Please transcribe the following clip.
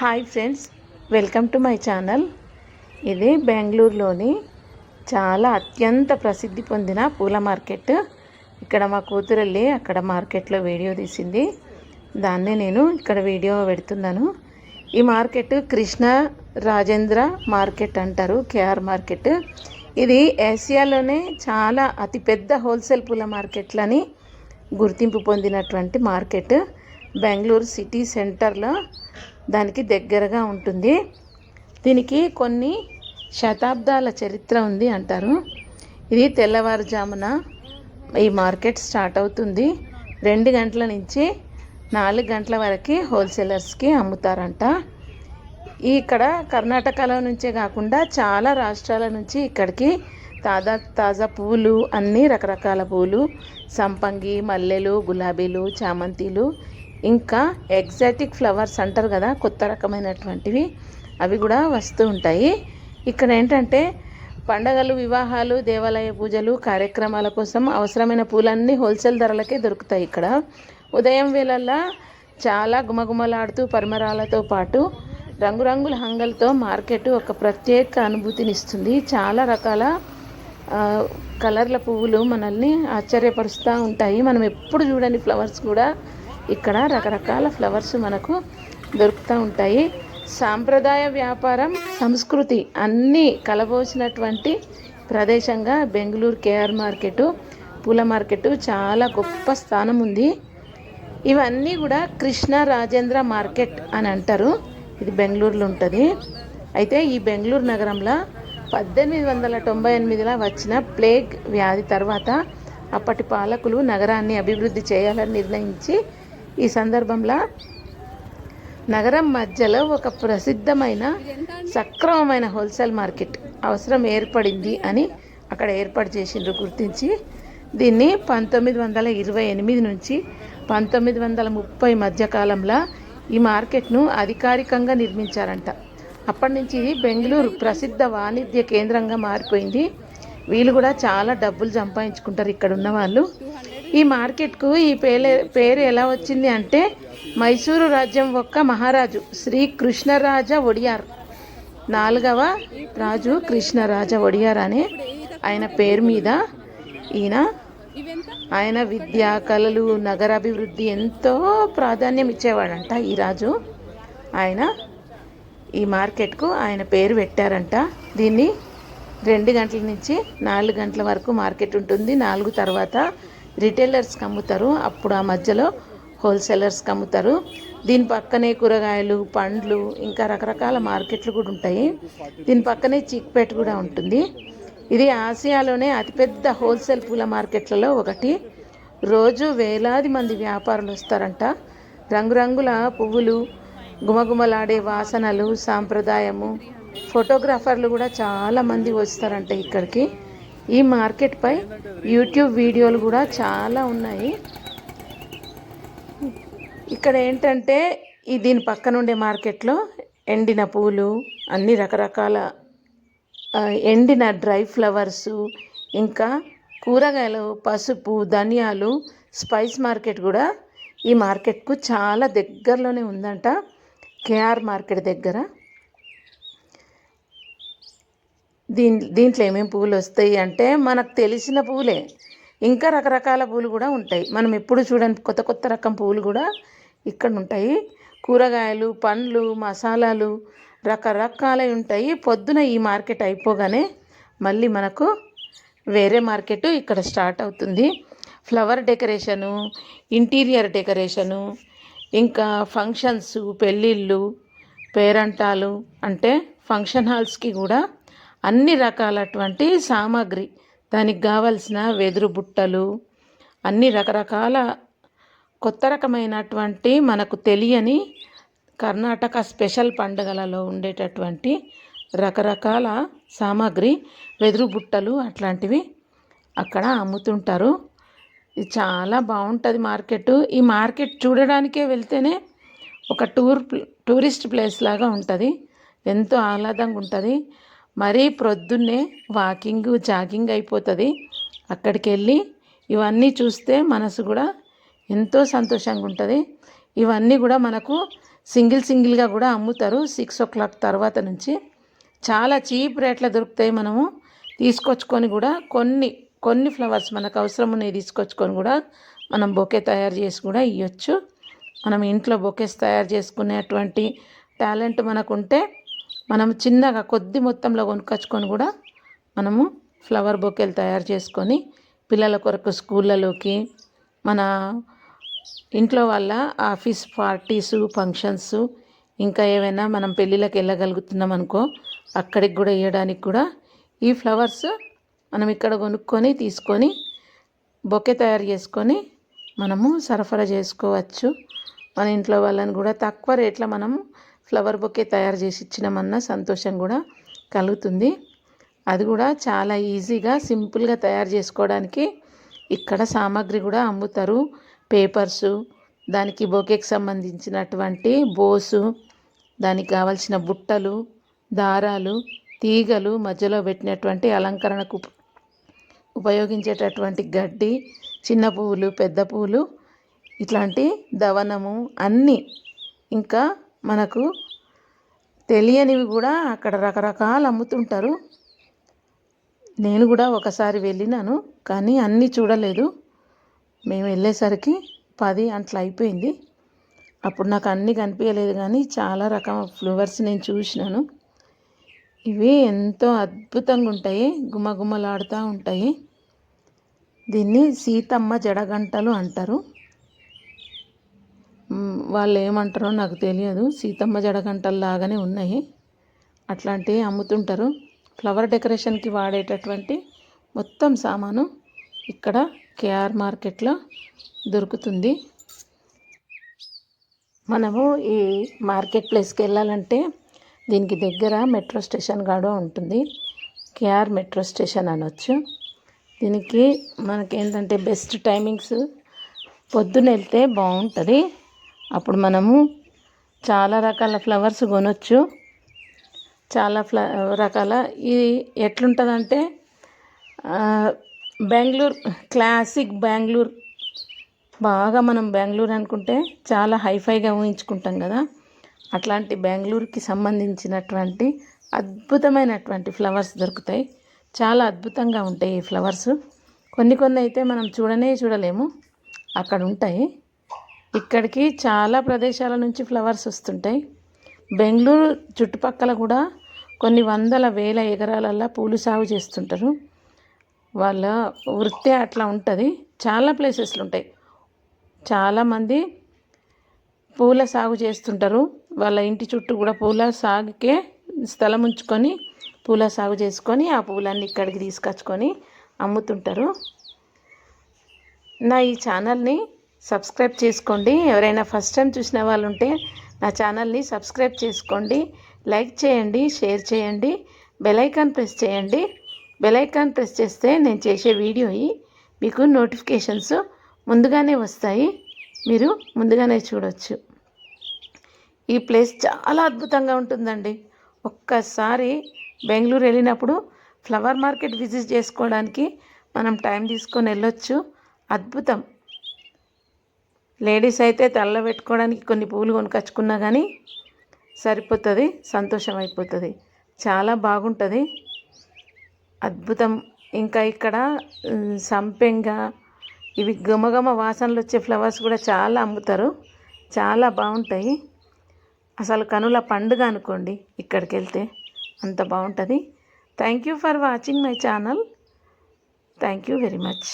Hi friends, welcome to my channel. ఇది బెంగళూరులోని చాలా అత్యంత ప్రసిద్ధి పొందిన పూల మార్కెట్. ఇక్కడ మా కూతురు వెళ్ళి అక్కడ మార్కెట్లో వీడియో తీసింది, దాన్నే నేను ఇక్కడ వీడియో పెడుతున్నాను. ఈ మార్కెట్ కృష్ణ రాజేంద్ర మార్కెట్ అంటారు, కేఆర్ మార్కెట్. ఇది ఏసియాలోనే చాలా అతిపెద్ద హోల్సేల్ పూల మార్కెట్లని గుర్తింపు పొందినటువంటి మార్కెట్. బెంగళూరు సిటీ సెంటర్లో దానికి దగ్గరగా ఉంటుంది. దీనికి కొన్ని శతాబ్దాల చరిత్ర ఉంది అంటారు. ఇది తెల్లవారుజామున ఈ మార్కెట్ స్టార్ట్ అవుతుంది. 2 గంటల నుంచి 4 గంటల వరకు హోల్సేలర్స్కి అమ్ముతారంట. ఇక్కడ కర్ణాటకలో నుంచే కాకుండా చాలా రాష్ట్రాల నుంచి ఇక్కడికి తాజా పూలు, అన్ని రకరకాల పూలు, సంపంగి, మల్లెలు, గులాబీలు, చామంతిలు, ఇంకా ఎగ్జాటిక్ ఫ్లవర్స్ అంటారు కదా, కొత్త రకమైనటువంటివి, అవి కూడా వస్తూ ఉంటాయి. ఇక్కడ ఏంటంటే పండగలు, వివాహాలు, దేవాలయ పూజలు, కార్యక్రమాల కోసం అవసరమైన పూలన్నీ హోల్సేల్ ధరలకే దొరుకుతాయి. ఇక్కడ ఉదయం వేళల్లో చాలా గుమగుమలాడుతూ పరిమళాలతో పాటు రంగురంగుల హంగలతో మార్కెట్ ఒక ప్రత్యేక అనుభూతినిస్తుంది. చాలా రకాల కలర్ల పువ్వులు మనల్ని ఆశ్చర్యపరుస్తూ ఉంటాయి. మనం ఎప్పుడు చూడని ఫ్లవర్స్ కూడా ఇక్కడ రకరకాల ఫ్లవర్స్ మనకు దొరుకుతూ ఉంటాయి. సాంప్రదాయ వ్యాపారం, సంస్కృతి అన్నీ కలబోసినటువంటి ప్రదేశంగా బెంగళూరు కేఆర్ మార్కెట్, పూల మార్కెట్ చాలా గొప్ప స్థానం ఉంది. ఇవన్నీ కూడా కృష్ణ రాజేంద్ర మార్కెట్ అని అంటారు. ఇది బెంగళూరులో ఉంటుంది. అయితే ఈ బెంగళూరు నగరంలో 1898లో వచ్చిన ప్లేగ్ వ్యాధి తర్వాత అప్పటి పాలకులు నగరాన్ని అభివృద్ధి చేయాలని నిర్ణయించి ఈ సందర్భంలో నగరం మధ్యలో ఒక ప్రసిద్ధమైన సక్రమమైన హోల్సేల్ మార్కెట్ అవసరం ఏర్పడింది అని అక్కడ ఏర్పాటు చేసిండ్రు. గుర్తించి దీన్ని 1928 నుంచి 1930 మధ్యకాలంలో ఈ మార్కెట్ను అధికారికంగా నిర్మించారంట. అప్పటి నుంచి ఇది బెంగళూరు ప్రసిద్ధ వాణిజ్య కేంద్రంగా మారిపోయింది. వీళ్ళు కూడా చాలా డబ్బులు సంపాదించుకుంటారు ఇక్కడ ఉన్న వాళ్ళు. ఈ మార్కెట్కు ఈ పేరు ఎలా వచ్చింది అంటే, మైసూరు రాజ్యం యొక్క మహారాజు శ్రీ కృష్ణరాజ ఒడియార్, 4వ రాజు కృష్ణరాజ ఒడియార్ అనే ఆయన పేరు మీద ఆయన విద్య, కళలు, నగరాభివృద్ధి ఎంతో ప్రాధాన్యం ఇచ్చేవాడంట ఈ రాజు. ఆయన ఈ మార్కెట్కు ఆయన పేరు పెట్టారంట. దీన్ని 2 గంటల నుంచి 4 గంటల వరకు మార్కెట్ ఉంటుంది. 4 తర్వాత రిటైలర్స్కి అమ్ముతారు, అప్పుడు ఆ మధ్యలో హోల్సేలర్స్కి అమ్ముతారు. దీని పక్కనే కూరగాయలు, పండ్లు, ఇంకా రకరకాల మార్కెట్లు కూడా ఉంటాయి. దీని పక్కనే చిక్పేట కూడా ఉంటుంది. ఇది ఆసియాలోనే అతిపెద్ద హోల్సేల్ పూల మార్కెట్లలో ఒకటి. రోజు వేలాది మంది వ్యాపారులు వస్తారంట. రంగురంగుల పువ్వులు, గుమగుమలాడే వాసనలు, సాంప్రదాయము, ఫోటోగ్రాఫర్లు కూడా చాలామంది వస్తారంట ఇక్కడికి. ఈ మార్కెట్పై యూట్యూబ్ వీడియోలు కూడా చాలా ఉన్నాయి. ఇక్కడ ఏంటంటే దీని పక్కన ఉండే మార్కెట్లో ఎండిన పూలు, అన్ని రకరకాల ఎండిన డ్రై ఫ్లవర్సు, ఇంకా కూరగాయలు, పసుపు, ధనియాలు, స్పైస్ మార్కెట్ కూడా ఈ మార్కెట్కు చాలా దగ్గరలోనే ఉందంట, కేఆర్ మార్కెట్ దగ్గర. దీంట్లో ఏమేమి పువ్వులు వస్తాయి అంటే మనకు తెలిసిన పువ్వులే, ఇంకా రకరకాల పువ్వులు కూడా ఉంటాయి. మనం ఎప్పుడు చూడని కొత్త కొత్త రకం పువ్వులు కూడా ఇక్కడ ఉంటాయి. కూరగాయలు, పండ్లు, మసాలాలు రకరకాలవి ఉంటాయి. పొద్దున ఈ మార్కెట్ అయిపోగానే మళ్ళీ మనకు వేరే మార్కెట్ ఇక్కడ స్టార్ట్ అవుతుంది. ఫ్లవర్ డెకరేషను, ఇంటీరియర్ డెకరేషను, ఇంకా ఫంక్షన్స్, పెళ్ళిళ్ళు, పేరంటాలు అంటే ఫంక్షన్ హాల్స్కి కూడా అన్ని రకాలటువంటి సామాగ్రి, దానికి కావలసిన వెదురు బుట్టలు, అన్ని రకరకాల కొత్త రకమైనటువంటి మనకు తెలియని కర్ణాటక స్పెషల్ పండుగలలో ఉండేటటువంటి రకరకాల సామాగ్రి, వెదురు బుట్టలు అట్లాంటివి అక్కడ అమ్ముతుంటారు. ఇది చాలా బాగుంటుంది మార్కెట్. ఈ మార్కెట్ చూడడానికే వెళ్తేనే ఒక టూరిస్ట్ ప్లేస్ లాగా ఉంటుంది, ఎంతో ఆహ్లాదంగా ఉంటుంది. మరీ ప్రొద్దున్నే వాకింగ్, జాగింగ్ అయిపోతుంది. అక్కడికి వెళ్ళి ఇవన్నీ చూస్తే మనసు కూడా ఎంతో సంతోషంగా ఉంటుంది. ఇవన్నీ కూడా మనకు సింగిల్గా కూడా అమ్ముతారు 6 o'clock తర్వాత నుంచి. చాలా చీప్ రేట్లో దొరుకుతాయి. మనము తీసుకొచ్చుకొని కూడా కొన్ని ఫ్లవర్స్ మనకు అవసరం ఉన్నాయి తీసుకొచ్చుకొని కూడా మనం బొకే తయారు చేసి కూడా ఇవ్వచ్చు. మనం ఇంట్లో బొకేస్ తయారు చేసుకునేటువంటి టాలెంట్ మనకుంటే మనం చిన్నగా కొద్ది మొత్తంలో కొనుక్కొచ్చుకొని కూడా మనము ఫ్లవర్ బొకేలు తయారు చేసుకొని పిల్లల కొరకు స్కూళ్ళలోకి, మన ఇంట్లో వాళ్ళ ఆఫీస్ పార్టీసు, ఫంక్షన్స్, ఇంకా ఏమైనా మనం పెళ్ళిళ్ళకి వెళ్ళగలుగుతున్నాం అనుకో అక్కడికి కూడా ఇవ్వడానికి కూడా ఈ ఫ్లవర్స్ మనం ఇక్కడ కొనుక్కొని తీసుకొని బొకే తయారు చేసుకొని మనము సరఫరా చేసుకోవచ్చు. మన ఇంట్లో వాళ్ళని కూడా తక్కువ రేట్లో మనం ఫ్లవర్ బొకే తయారు చేసి ఇచ్చినామన్న సంతోషం కూడా కలుగుతుంది. అది కూడా చాలా ఈజీగా సింపుల్గా తయారు చేసుకోవడానికి ఇక్కడ సామాగ్రి కూడా అమ్ముతారు. పేపర్సు, దానికి బొకేకి సంబంధించినటువంటి బోసు, దానికి కావాల్సిన బుట్టలు, దారాలు, తీగలు, మధ్యలో పెట్టినటువంటి అలంకరణకు ఉపయోగించేటటువంటి గడ్డి, చిన్న పువ్వులు, పెద్ద పువ్వులు, ఇట్లాంటి దవనము అన్నీ, ఇంకా మనకు తెలియనివి కూడా అక్కడ రకరకాలు అమ్ముతుంటారు. నేను కూడా ఒకసారి వెళ్ళినాను కానీ అన్నీ చూడలేదు. మేము వెళ్ళేసరికి 10 అట్లా అయిపోయింది. అప్పుడు నాకు అన్నీ కనిపించలేదు కానీ చాలా రకం ఫ్లవర్స్ నేను చూసినాను. ఇవి ఎంతో అద్భుతంగా ఉంటాయి, గుమగుమలాడుతూ ఉంటాయి. దీన్ని సీతమ్మ జడగంటలు అంటారు. వాళ్ళు ఏమంటారో నాకు తెలియదు. సీతమ్మ జడగంటలు లాగానే ఉన్నాయి, అట్లాంటివి అమ్ముతుంటారు. ఫ్లవర్ డెకరేషన్కి వాడేటటువంటి మొత్తం సామాను ఇక్కడ కేఆర్ మార్కెట్లో దొరుకుతుంది. మనము ఈ మార్కెట్ ప్లేస్కి వెళ్ళాలంటే దీనికి దగ్గర మెట్రో స్టేషన్ కూడా ఉంటుంది. కేఆర్ మెట్రో స్టేషన్ అనొచ్చు. దీనికి మనకేంటంటే బెస్ట్ టైమింగ్స్ పొద్దున వెళ్తే బాగుంటుంది. అప్పుడు మనము చాలా రకాల ఫ్లవర్స్ కొనొచ్చు. చాలా రకాల ఇది ఎట్లుంటుందంటే బెంగళూరు క్లాసిక్ బెంగళూరు, బాగా మనం బెంగళూరు అనుకుంటే చాలా హైఫైగా ఊహించుకుంటాం కదా, అట్లాంటి బెంగళూరుకి సంబంధించినటువంటి అద్భుతమైనటువంటి ఫ్లవర్స్ దొరుకుతాయి. చాలా అద్భుతంగా ఉంటాయి ఈ ఫ్లవర్స్. కొన్ని అయితే మనం చూడలేము, అక్కడ ఉంటాయి. ఇక్కడికి చాలా ప్రదేశాల నుంచి ఫ్లవర్స్ వస్తుంటాయి. బెంగళూరు చుట్టుపక్కల కూడా కొన్ని వందల వేల ఎకరాలల్లో పూలు సాగు చేస్తుంటారు. వాళ్ళ వృత్తి అట్లా ఉంటుంది. చాలా ప్లేసెస్లు ఉంటాయి. చాలామంది పూల సాగు చేస్తుంటారు. వాళ్ళ ఇంటి చుట్టూ కూడా పూల సాగుకే స్థలం ఉంచుకొని పూల సాగు చేసుకొని ఆ పూలన్నీ ఇక్కడికి తీసుకొచ్చుకొని అమ్ముతుంటారు. నా ఈ ఛానల్ని సబ్స్క్రైబ్ చేసుకోండి. ఎవరైనా ఫస్ట్ టైం చూసిన వాళ్ళు ఉంటే నా ఛానల్ని సబ్స్క్రైబ్ చేసుకోండి, లైక్ చేయండి, షేర్ చేయండి, బెల్ ఐకాన్ ప్రెస్ చేయండి. బెల్ ఐకాన్ ప్రెస్ చేస్తే నేను చేసే వీడియో మీకు నోటిఫికేషన్స్ ముందుగానే వస్తాయి, మీరు ముందుగానే చూడవచ్చు. ఈ ప్లేస్ చాలా అద్భుతంగా ఉంటుందండి. ఒక్కసారి బెంగళూరు వెళ్ళినప్పుడు ఫ్లవర్ మార్కెట్ విజిట్ చేసుకోవడానికి మనం టైం తీసుకొని వెళ్ళొచ్చు. అద్భుతం. లేడీస్ అయితే తలలో పెట్టుకోవడానికి కొన్ని పూలు కొనుకొచ్చుకున్నా కానీ సరిపోతుంది, సంతోషం అయిపోతుంది. చాలా బాగుంటుంది, అద్భుతం. ఇంకా ఇక్కడ సంపెంగ, ఇవి గమగమ వాసనలు వచ్చే ఫ్లవర్స్ కూడా చాలా అమ్ముతారు. చాలా బాగుంటాయి. అసలు కనుల పండుగ అనుకోండి ఇక్కడికి వెళ్తే, అంత బాగుంటుంది. Thank you for watching my channel. Thank you very much.